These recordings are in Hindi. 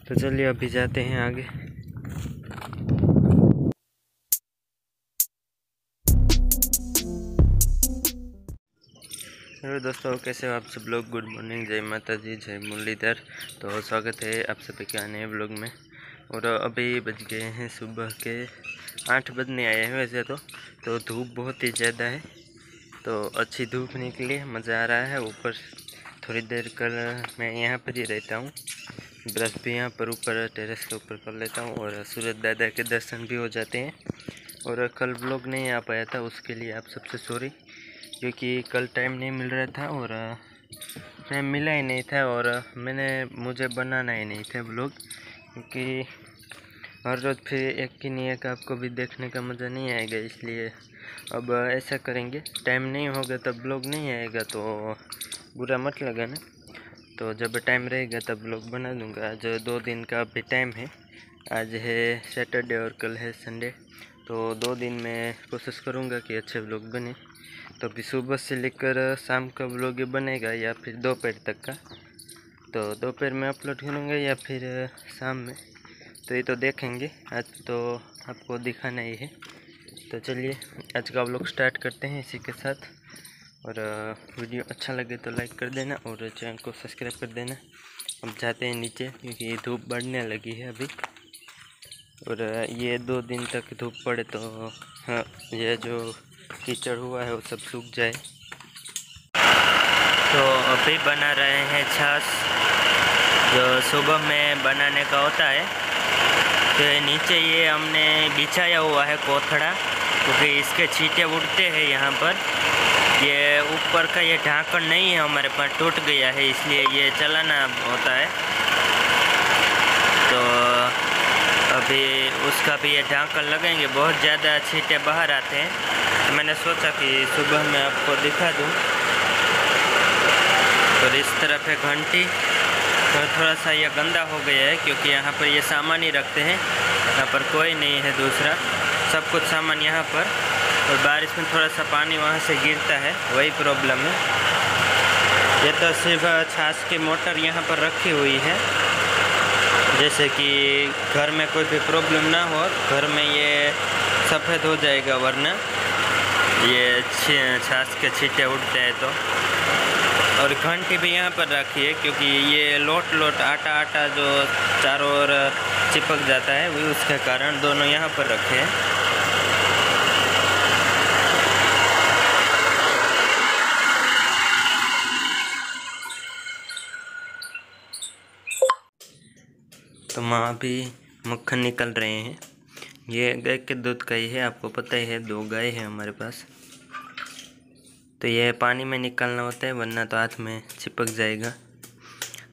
तो चलिए अभी जाते हैं आगे। हेलो दोस्तों, कैसे हो आप सब लोग। गुड मॉर्निंग, जय माता जी, जय मुरलीधर। तो स्वागत है आप सभी के नए व्लॉग में। और अभी बज गए हैं सुबह के 8 बजने आए हैं वैसे तो धूप बहुत ही ज़्यादा है। तो अच्छी धूप निकली है, मज़ा आ रहा है। ऊपर थोड़ी देर कल मैं यहाँ पर ही रहता हूँ, ब्रश भी यहाँ पर ऊपर टेरेस के ऊपर कर लेता हूँ और सूरज दादा के दर्शन भी हो जाते हैं। और कल व्लॉग नहीं आ पाया था, उसके लिए आप सबसे सॉरी, क्योंकि कल टाइम नहीं मिल रहा था और टाइम मिला ही नहीं था और मुझे बनाना ही नहीं था व्लॉग, क्योंकि हर रोज़ फिर एक की नहीं एक आपको भी देखने का मज़ा नहीं आएगा। इसलिए अब ऐसा करेंगे, टाइम नहीं होगा तब व्लॉग नहीं आएगा तो बुरा मत लगाना। तो जब टाइम रहेगा तब व्लॉग बना दूंगा। आज 2 दिन का अभी टाइम है, आज है सैटरडे और कल है संडे। तो 2 दिन में कोशिश करूंगा कि अच्छे व्लॉग बने। तो अभी सुबह से लेकर शाम का व्लॉग बनेगा या फिर दोपहर तक का। तो दोपहर में अपलोड करूँगा या फिर शाम में, तो ये तो देखेंगे। आज तो आपको दिखाना ही है। तो चलिए आज का व्लॉग स्टार्ट करते हैं इसी के साथ। और वीडियो अच्छा लगे तो लाइक कर देना और चैनल को सब्सक्राइब कर देना। हम जाते हैं नीचे, क्योंकि धूप बढ़ने लगी है अभी। और ये 2 दिन तक धूप पड़े तो हाँ, ये जो कीचड़ हुआ है वो सब सूख जाए। तो अभी बना रहे हैं छाछ, जो सुबह में बनाने का होता है। तो नीचे ये हमने बिछाया हुआ है कोथड़ा, क्योंकि इसके छींटे उड़ते हैं यहाँ पर। ये ऊपर का ये ढक्कन नहीं है हमारे पास, टूट गया है, इसलिए ये चलाना होता है। तो अभी उसका भी ये ढक्कन लगाएंगे। बहुत ज़्यादा छींटे बाहर आते हैं, तो मैंने सोचा कि सुबह में आपको दिखा दूँ। और इस तरफ है घंटी, तो थोड़ा सा ये गंदा हो गया है, क्योंकि यहाँ पर ये सामान ही रखते हैं। यहाँ पर कोई नहीं है दूसरा, सब कुछ सामान यहाँ पर। और बारिश में थोड़ा सा पानी वहाँ से गिरता है, वही प्रॉब्लम है। ये तो सिर्फ छाछ की मोटर यहाँ पर रखी हुई है, जैसे कि घर में कोई भी प्रॉब्लम ना हो, घर में ये सफ़ेद हो जाएगा, वरना ये छाछ के छींटे उड़ते हैं। तो और घंटी भी यहाँ पर रखी है, क्योंकि ये लोट आटा जो चारों ओर चिपक जाता है, वही उसके कारण दोनों यहाँ पर रखे हैं। तो माँ भी मक्खन निकल रहे हैं। ये गाय के दूध का ही है, आपको पता ही है, 2 गाय है हमारे पास। तो ये पानी में निकालना होता है, वरना तो हाथ में चिपक जाएगा।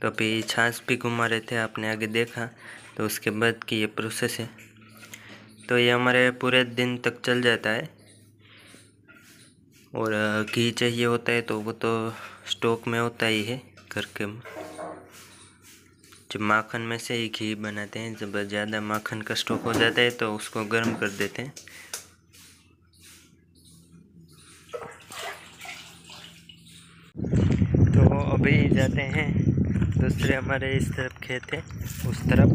तो अभी छाछ भी घुमा रहे थे, आपने आगे देखा। तो उसके बाद की ये प्रोसेस है। तो ये हमारे पूरे दिन तक चल जाता है। और घी चाहिए होता है तो वो तो स्टॉक में होता ही है घर के। जब माखन में से ही घी बनाते हैं, जब ज़्यादा माखन का स्टॉक हो जाता है तो उसको गर्म कर देते हैं। तो अभी जाते हैं दूसरे, हमारे इस तरफ खेत है, उस तरफ।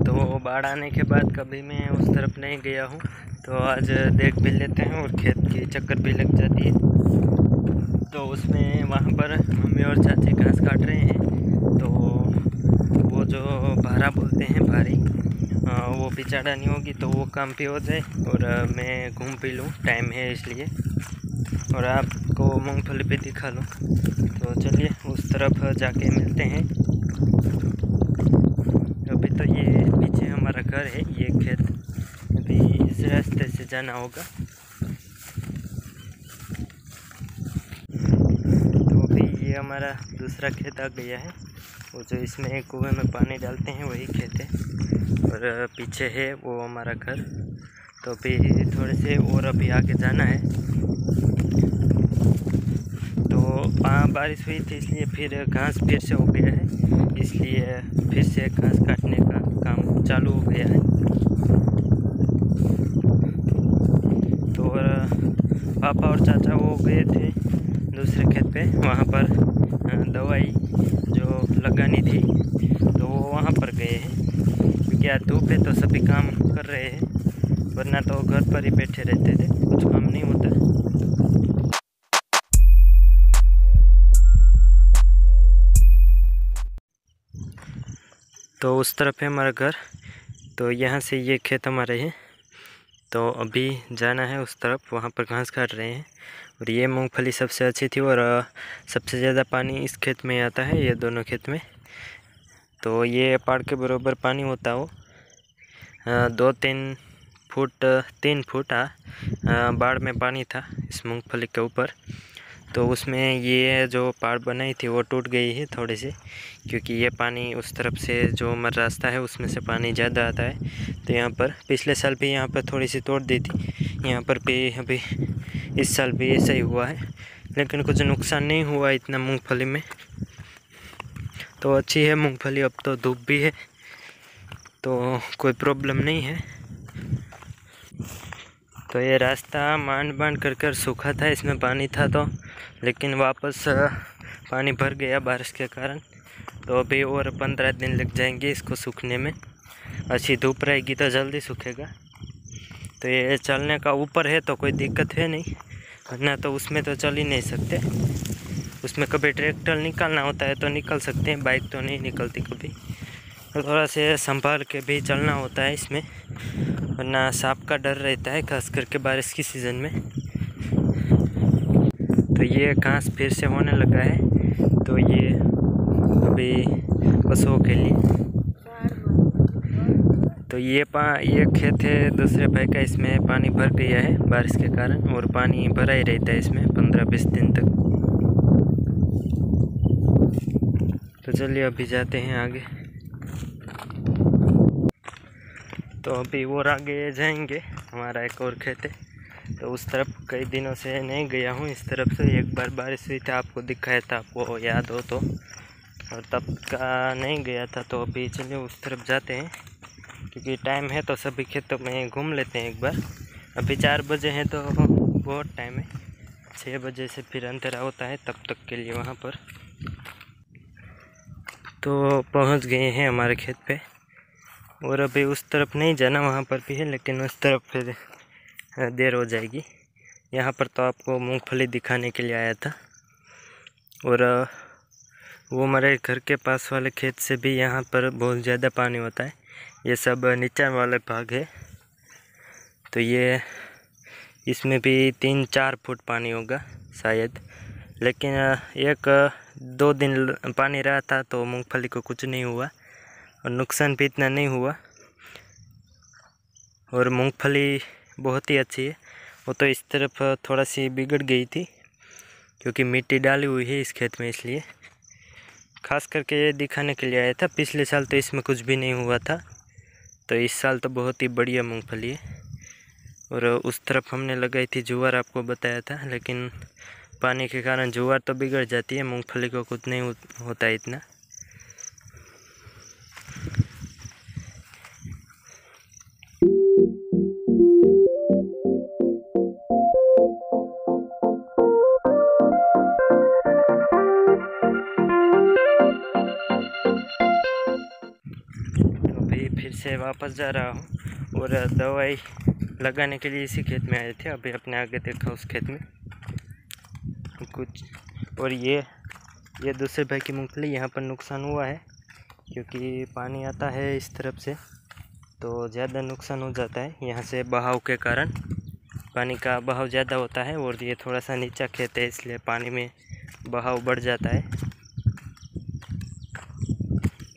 तो बाढ़ आने के बाद कभी मैं उस तरफ नहीं गया हूँ, तो आज देख भी लेते हैं और खेत की चक्कर भी लग जाती है। तो उसमें वहाँ पर मम्मी और चाची घास काट रहे हैं। तो वो जो भारा बोलते हैं, भारी, वो भी चढ़ानी होगी, तो वो काम भी हो जाए और मैं घूम भी लूँ, टाइम है इसलिए, और आपको मूंगफली भी दिखा लूँ। तो चलिए उस तरफ जाके मिलते हैं। अभी तो ये पीछे हमारा घर है, ये खेत, अभी इस रास्ते से जाना होगा। तो अभी ये हमारा दूसरा खेत आ गया है, वो जो इसमें कुएं में पानी डालते हैं वही खेत है। और पीछे है वो हमारा घर। तो अभी थोड़े से और अभी आगे जाना है। तो बारिश हुई थी, इसलिए फिर घास फिर से हो गया है, इसलिए फिर से घास काटने का काम चालू हो गया है। तो पापा और चाचा वो गए थे दूसरे खेत पे, वहाँ पर दवाई जो लगानी थी, तो वो वहाँ पर गए हैं। कि आज धूप है तो सभी काम कर रहे हैं, वरना तो घर पर ही बैठे रहते थे, कुछ काम नहीं होता। तो उस तरफ है हमारा घर, तो यहाँ से ये खेत हमारे हैं। तो अभी जाना है उस तरफ, वहाँ पर घास काट रहे हैं। और ये मूंगफली सबसे अच्छी थी और सबसे ज़्यादा पानी इस खेत में आता है, ये दोनों खेत में। तो ये पहाड़ के बराबर पानी होता हो, 2-3 फुट 3 फुट बाढ़ में पानी था इस मूंगफली के ऊपर। तो उसमें ये जो पहाड़ बनाई थी वो टूट गई है थोड़ी सी, क्योंकि ये पानी उस तरफ से जो हमारा रास्ता है उसमें से पानी ज़्यादा आता है। तो यहाँ पर पिछले साल भी यहाँ पर थोड़ी सी तोड़ दी थी, यहाँ पर भी अभी इस साल भी ऐसा ही हुआ है, लेकिन कुछ नुकसान नहीं हुआ इतना मूंगफली में। तो अच्छी है मूंगफली, अब तो धूप भी है तो कोई प्रॉब्लम नहीं है। तो ये रास्ता मान कर सूखा था, इसमें पानी था तो, लेकिन वापस पानी भर गया बारिश के कारण। तो अभी और 15 दिन लग जाएंगे इसको सूखने में, अच्छी धूप रहेगी तो जल्दी सूखेगा। तो ये चलने का ऊपर है तो कोई दिक्कत है नहीं, वरना तो उसमें तो चल ही नहीं सकते। उसमें कभी ट्रैक्टर निकालना होता है तो निकल सकते हैं, बाइक तो नहीं निकलती कभी। तो थोड़ा से संभाल के भी चलना होता है इसमें, वरना सांप का डर रहता है, खास करके बारिश की सीज़न में। तो ये घास फिर से होने लगा है, तो ये अभी पशुओं के लिए। तो ये खेत है दूसरे भाई का, इसमें पानी भर गया है बारिश के कारण, और पानी भरा ही रहता है इसमें 15-20 दिन तक। तो चलिए अभी जाते हैं आगे। तो अभी और आगे जाएंगे, हमारा एक और खेत है, तो उस तरफ कई दिनों से नहीं गया हूँ इस तरफ से। एक बार बारिश हुई थी, आपको दिखाया था, आपको याद हो तो, और तब का नहीं गया था। तो अभी चलिए उस तरफ जाते हैं, क्योंकि टाइम है तो सभी खेतों में घूम लेते हैं एक बार। अभी 4 बजे हैं तो बहुत टाइम है, 6 बजे से फिर अंधेरा होता है, तब तक के लिए वहाँ पर। तो पहुँच गए हैं हमारे खेत पे, और अभी उस तरफ नहीं जाना, वहाँ पर भी है, लेकिन उस तरफ फिर देर हो जाएगी। यहाँ पर तो आपको मूंगफली दिखाने के लिए आया था। और वो हमारे घर के पास वाले खेत से भी यहाँ पर बहुत ज़्यादा पानी होता है, ये सब नीचे वाले भाग है। तो ये इसमें भी 3-4 फुट पानी होगा शायद, लेकिन 1-2 दिन पानी रहा था तो मूंगफली को कुछ नहीं हुआ और नुकसान भी इतना नहीं हुआ। और मूंगफली बहुत ही अच्छी है। वो तो इस तरफ थोड़ा सी बिगड़ गई थी, क्योंकि मिट्टी डाली हुई है इस खेत में, इसलिए खास करके ये दिखाने के लिए आया था। पिछले साल तो इसमें कुछ भी नहीं हुआ था, तो इस साल तो बहुत ही बढ़िया मूंगफली है। और उस तरफ हमने लगाई थी ज्वार, आपको बताया था, लेकिन पानी के कारण ज्वार तो बिगड़ जाती है, मूंगफली को कुछ नहीं होता इतना। फिर से वापस जा रहा हूँ, और दवाई लगाने के लिए इसी खेत में आए थे। अभी अपने आगे देखा उस खेत में कुछ। और ये दूसरे भाई की मूंगफली, यहाँ पर नुकसान हुआ है, क्योंकि पानी आता है इस तरफ से तो ज़्यादा नुकसान हो जाता है। यहाँ से बहाव के कारण पानी का बहाव ज़्यादा होता है, और ये थोड़ा सा नीचा खेत है, इसलिए पानी में बहाव बढ़ जाता है।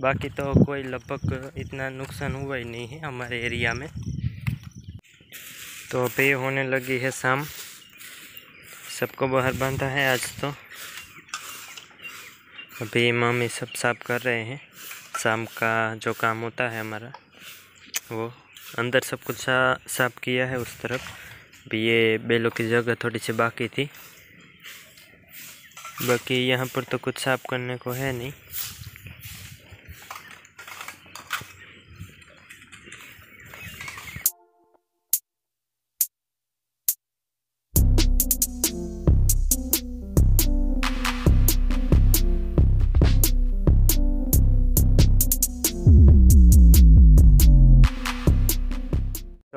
बाकी तो कोई लगभग इतना नुकसान हुआ ही नहीं है हमारे एरिया में। तो अभी होने लगी है शाम, सबको बाहर बांधा है आज तो। अभी मामी सब साफ कर रहे हैं, शाम का जो काम होता है हमारा वो। अंदर सब कुछ साफ किया है उस तरफ भी, ये बैलों की जगह थोड़ी सी बाकी थी, बाकी यहाँ पर तो कुछ साफ करने को है नहीं।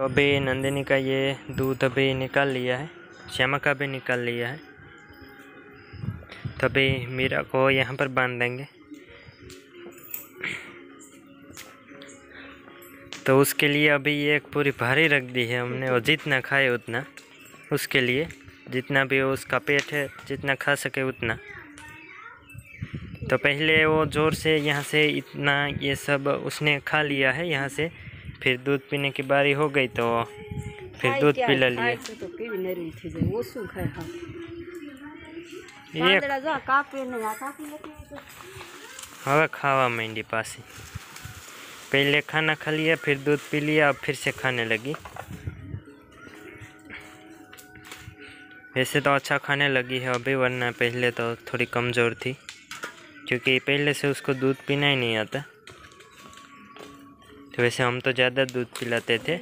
अभी नंदिनी का ये दूध अभी निकाल लिया है, श्यामा का भी निकाल लिया है। तो अभी मीरा को यहाँ पर बांध देंगे। तो उसके लिए अभी ये एक पूरी भारी रख दी है हमने, और जितना खाए उतना, उसके लिए जितना भी उसका पेट है जितना खा सके उतना। तो पहले वो ज़ोर से यहाँ से इतना ये सब उसने खा लिया है यहाँ से, फिर दूध पीने की बारी हो गई तो फिर दूध पिला लिया। हवा खावा मंडी पासी, पहले खाना खा लिया फिर दूध पी लिया, अब फिर से खाने लगी। वैसे तो अच्छा खाने लगी है अभी, वरना पहले तो थोड़ी कमज़ोर थी, क्योंकि पहले से उसको दूध पीना ही नहीं आता। तो वैसे हम तो ज़्यादा दूध पिलाते थे,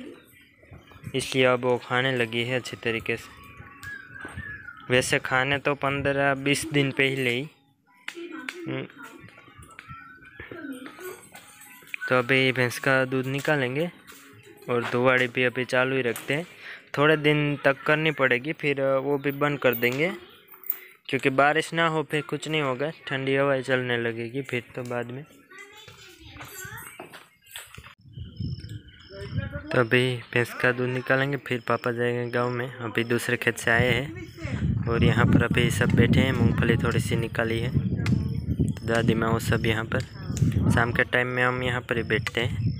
इसलिए अब वो खाने लगी है अच्छी तरीके से। वैसे खाने तो 15-20 दिन पहले ही। तो अभी भैंस का दूध निकालेंगे और दुवाड़ी भी अभी चालू ही रखते हैं। थोड़े दिन तक करनी पड़ेगी, फिर वो भी बंद कर देंगे, क्योंकि बारिश ना हो फिर कुछ नहीं होगा, ठंडी हवाएं चलने लगेगी फिर तो बाद में। तो अभी भैंस का दूध निकालेंगे, फिर पापा जाएंगे गांव में। अभी दूसरे खेत से आए हैं और यहाँ पर अभी सब बैठे हैं। मूंगफली थोड़ी सी निकाली है, दादी माँ वो सब यहाँ पर। शाम के टाइम में हम यहाँ पर ही बैठते हैं।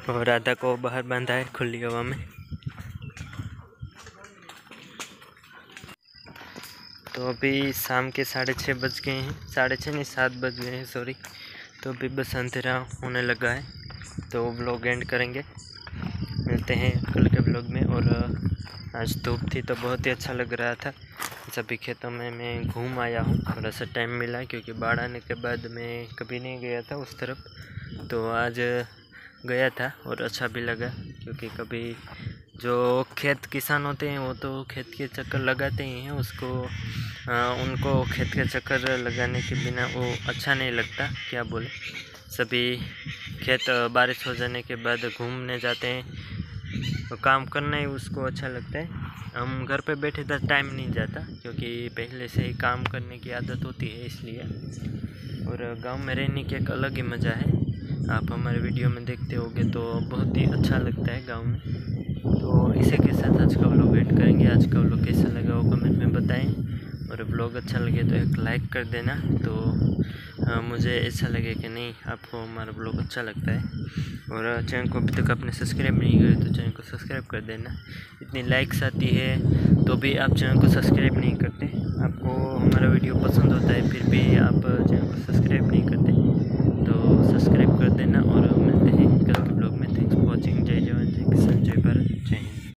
और राधा को बाहर बांधा है खुली हवा में। तो अभी शाम के 6:30 बज गए हैं, 6:30 नहीं 7 बज गए हैं सॉरी। तो अभी बस अंधेरा होने लगा है, तो व्लॉग एंड करेंगे। मिलते हैं कल के व्लॉग में। और आज धूप थी तो बहुत ही अच्छा लग रहा था। सभी खेतों में मैं घूम आया हूँ, थोड़ा सा टाइम मिला, क्योंकि बाढ़ आने के बाद मैं कभी नहीं गया था उस तरफ, तो आज गया था और अच्छा भी लगा। क्योंकि कभी जो खेत किसान होते हैं वो तो खेत के चक्कर लगाते ही हैं, उनको खेत के चक्कर लगाने के बिना वो अच्छा नहीं लगता, क्या बोले। सभी खेत बारिश हो जाने के बाद घूमने जाते हैं, तो काम करना ही उसको अच्छा लगता है। हम घर पे बैठे तो टाइम नहीं जाता, क्योंकि पहले से ही काम करने की आदत होती है इसलिए। और गांव में रहने की एक अलग ही मज़ा है। आप हमारे वीडियो में देखते होंगे तो बहुत ही अच्छा लगता है गांव में। तो इसी के साथ आज का व्लॉग एंड करेंगे। आज का व्लॉग कैसा लगा वो कमेंट में बताएं, और व्लॉग अच्छा लगे तो एक लाइक कर देना, तो मुझे ऐसा लगे कि नहीं आपको हमारा व्लॉग अच्छा लगता है। और चैनल को अभी तक आपने सब्सक्राइब नहीं किया तो चैनल को सब्सक्राइब कर देना। इतनी लाइक्स आती है तो भी आप चैनल को सब्सक्राइब नहीं करते। आपको हमारा वीडियो पसंद होता है फिर भी आप चैनल को सब्सक्राइब नहीं